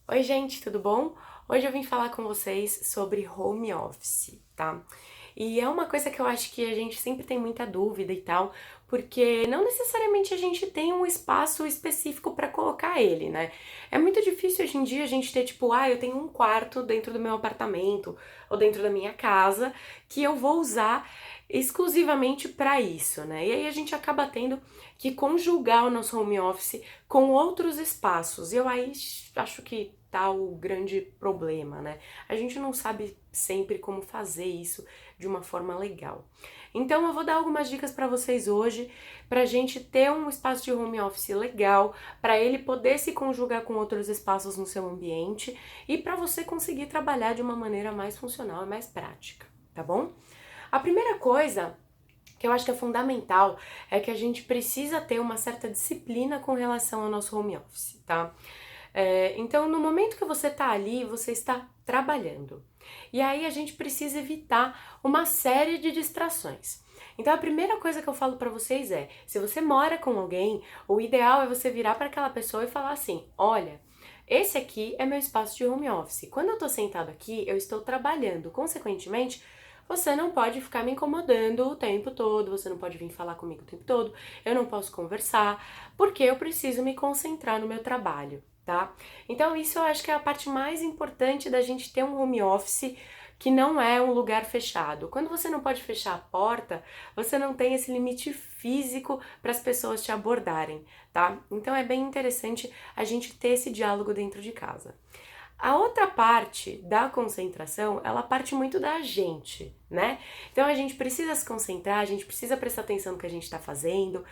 Oi, gente, tudo bom? Hoje eu vim falar com vocês sobre home office, tá? E é uma coisa que eu acho que a gente sempre tem muita dúvida e tal, porque não necessariamente a gente tem um espaço específico para colocar ele, né? É muito difícil hoje em dia a gente ter tipo, eu tenho um quarto dentro do meu apartamento ou dentro da minha casa que eu vou usar exclusivamente para isso, né? E aí a gente acaba tendo que conjugar o nosso home office com outros espaços. E eu aí acho que tá o grande problema, né? A gente não sabe sempre como fazer isso de uma forma legal. Então eu vou dar algumas dicas para vocês hoje pra gente ter um espaço de home office legal, para ele poder se conjugar com outros espaços no seu ambiente e para você conseguir trabalhar de uma maneira mais funcional e mais prática, tá bom? A primeira coisa que eu acho que é fundamental é que a gente precisa ter uma certa disciplina com relação ao nosso home office, tá? Então, no momento que você tá ali, você está trabalhando. E aí a gente precisa evitar uma série de distrações. Então, a primeira coisa que eu falo pra vocês é: se você mora com alguém, o ideal é você virar para aquela pessoa e falar assim: olha, esse aqui é meu espaço de home office. Quando eu tô sentado aqui, eu estou trabalhando. Consequentemente, você não pode ficar me incomodando o tempo todo, você não pode vir falar comigo o tempo todo, eu não posso conversar, porque eu preciso me concentrar no meu trabalho, tá? Então, isso eu acho que é a parte mais importante da gente ter um home office que não é um lugar fechado. Quando você não pode fechar a porta, você não tem esse limite físico para as pessoas te abordarem, tá? Então é bem interessante a gente ter esse diálogo dentro de casa. A outra parte da concentração, ela parte muito da gente, né? Então a gente precisa se concentrar, a gente precisa prestar atenção no que a gente está fazendo.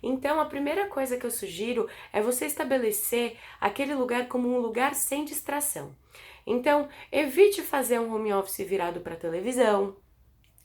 Então a primeira coisa que eu sugiro é você estabelecer aquele lugar como um lugar sem distração. Então, evite fazer um home office virado para televisão,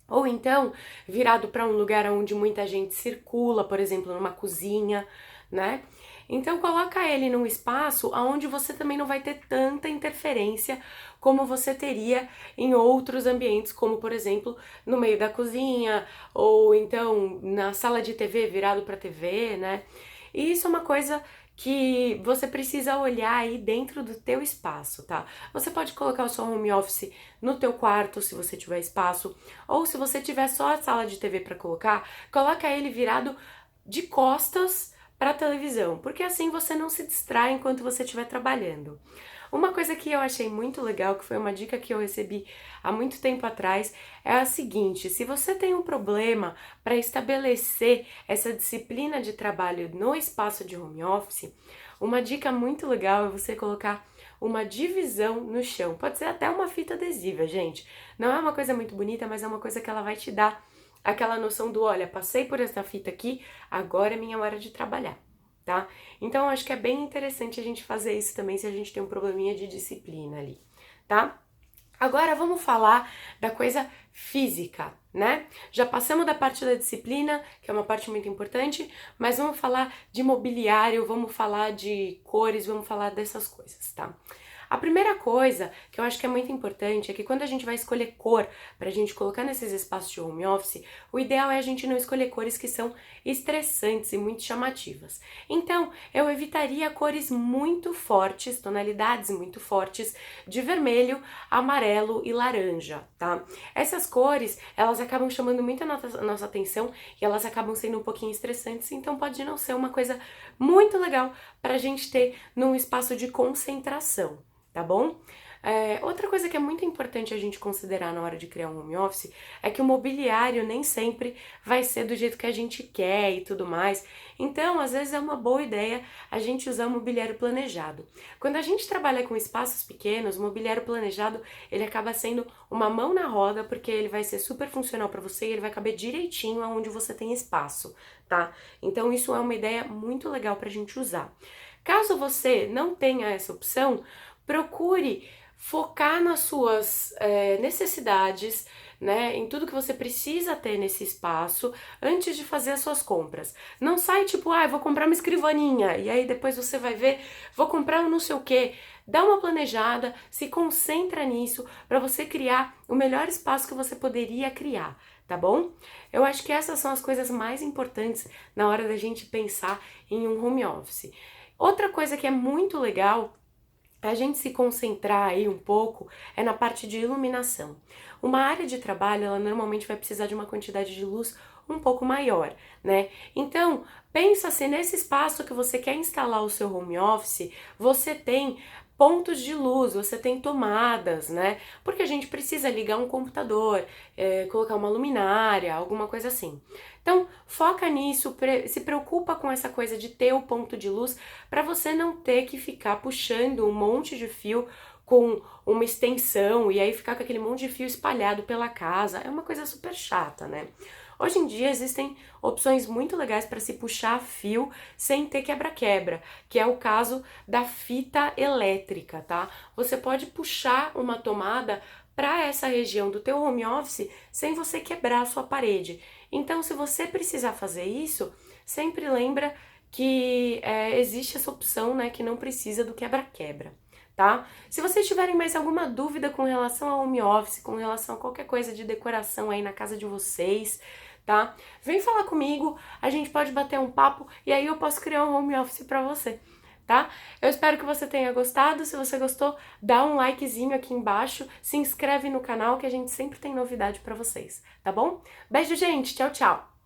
ou então virado para um lugar onde muita gente circula, por exemplo, numa cozinha, né? Então coloca ele num espaço onde você também não vai ter tanta interferência como você teria em outros ambientes, como por exemplo, no meio da cozinha, ou então na sala de TV virado para TV, né? E isso é uma coisa que você precisa olhar aí dentro do teu espaço, tá? Você pode colocar o seu home office no teu quarto, se você tiver espaço, ou se você tiver só a sala de TV para colocar, coloca ele virado de costas para a televisão, porque assim você não se distrai enquanto você estiver trabalhando. Uma coisa que eu achei muito legal, que foi uma dica que eu recebi há muito tempo atrás, é a seguinte: se você tem um problema para estabelecer essa disciplina de trabalho no espaço de home office, uma dica muito legal é você colocar uma divisão no chão. Pode ser até uma fita adesiva, gente. Não é uma coisa muito bonita, mas é uma coisa que ela vai te dar aquela noção do, olha, passei por essa fita aqui, agora é minha hora de trabalhar, tá? Então, eu acho que é bem interessante a gente fazer isso também se a gente tem um probleminha de disciplina ali, tá? Agora vamos falar da coisa física, né? Já passamos da parte da disciplina, que é uma parte muito importante, mas vamos falar de mobiliário, vamos falar de cores, vamos falar dessas coisas, tá? A primeira coisa que eu acho que é muito importante é que quando a gente vai escolher cor pra gente colocar nesses espaços de home office, o ideal é a gente não escolher cores que são estressantes e muito chamativas. Então, eu evitaria cores muito fortes, tonalidades muito fortes de vermelho, amarelo e laranja, tá? Essas cores, elas acabam chamando muito a nossa atenção e elas acabam sendo um pouquinho estressantes, então pode não ser uma coisa muito legal pra gente ter num espaço de concentração, tá bom? Outra coisa que é muito importante a gente considerar na hora de criar um home office é que o mobiliário nem sempre vai ser do jeito que a gente quer e tudo mais. Então, às vezes é uma boa ideia a gente usar o mobiliário planejado. Quando a gente trabalha com espaços pequenos, o mobiliário planejado ele acaba sendo uma mão na roda porque ele vai ser super funcional para você e ele vai caber direitinho aonde você tem espaço, tá? Então, isso é uma ideia muito legal para a gente usar. Caso você não tenha essa opção, procure focar nas suas necessidades, né, em tudo que você precisa ter nesse espaço antes de fazer as suas compras. Não sai tipo, vou comprar uma escrivaninha e aí depois você vai ver, vou comprar um não sei o quê. Dá uma planejada, se concentra nisso para você criar o melhor espaço que você poderia criar, tá bom? Eu acho que essas são as coisas mais importantes na hora da gente pensar em um home office. Outra coisa que é muito legal a gente se concentrar aí um pouco é na parte de iluminação. Uma área de trabalho, ela normalmente vai precisar de uma quantidade de luz um pouco maior, né? Então, pensa se nesse espaço que você quer instalar o seu home office, você tem pontos de luz, você tem tomadas, né? Porque a gente precisa ligar um computador, colocar uma luminária, alguma coisa assim. Então, foca nisso, se preocupa com essa coisa de ter o ponto de luz para você não ter que ficar puxando um monte de fio com uma extensão e aí ficar com aquele monte de fio espalhado pela casa. É uma coisa super chata, né? Hoje em dia existem opções muito legais para se puxar fio sem ter quebra-quebra, que é o caso da fita elétrica, tá? Você pode puxar uma tomada para essa região do teu home office sem você quebrar a sua parede. Então, se você precisar fazer isso, sempre lembra que existe essa opção, né, que não precisa do quebra-quebra, tá? Se vocês tiverem mais alguma dúvida com relação ao home office, com relação a qualquer coisa de decoração aí na casa de vocês, tá? Vem falar comigo, a gente pode bater um papo e aí eu posso criar um home office pra você, tá? Eu espero que você tenha gostado. Se você gostou, dá um likezinho aqui embaixo, se inscreve no canal que a gente sempre tem novidade pra vocês, tá bom? Beijo, gente. Tchau, tchau.